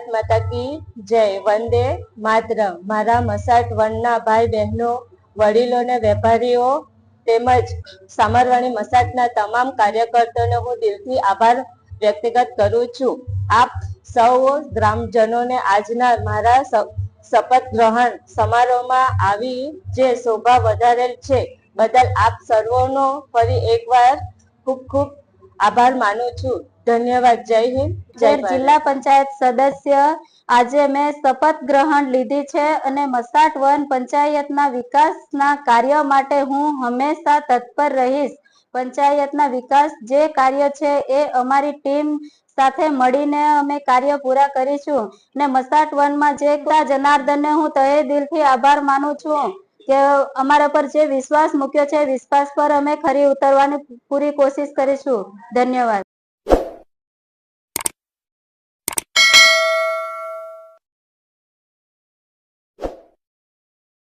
माता की जय। वंदे मातरम। मारा मसाट वनना भाई बहनों, वडीलों ने वेपारीओ તેમજ સામરવાણી મસાટના તમામ કાર્યકર્તાઓનો હું દિલથી આભાર વ્યક્તિગત કરું છું। આપ સૌ ગ્રામજનોને આજના મારા શપથ ગ્રહણ સમારોહમાં આવી જે શોભા વધારેલ છે બદલ આપ સર્વોનો ફરી એકવાર ખૂબ ખૂબ આભાર માનું છું। ધન્યવાદ। જય હિન્દ, જય ભારત। જિલ્લા પંચાયત સદસ્ય આજે મેં શપથ ગ્રહણ લીધી છે અને મસાટ વન પંચાયતના વિકાસના કાર્ય માટે હું હંમેશા તત્પર રહીશ। પંચાયતના વિકાસ જે કાર્ય છે એ અમારી ટીમ સાથે મળીને અમે કાર્ય પૂરા કરીશું ને મસાટ વનમાં જે જનાર્દનને હું તહે દિલથી આભાર માનું છું કે અમારા પર જે વિશ્વાસ મૂક્યો છે વિશ્વાસ પર અમે ખરી ઉતરવાની પૂરી કોશિશ કરીશું। ધન્યવાદ।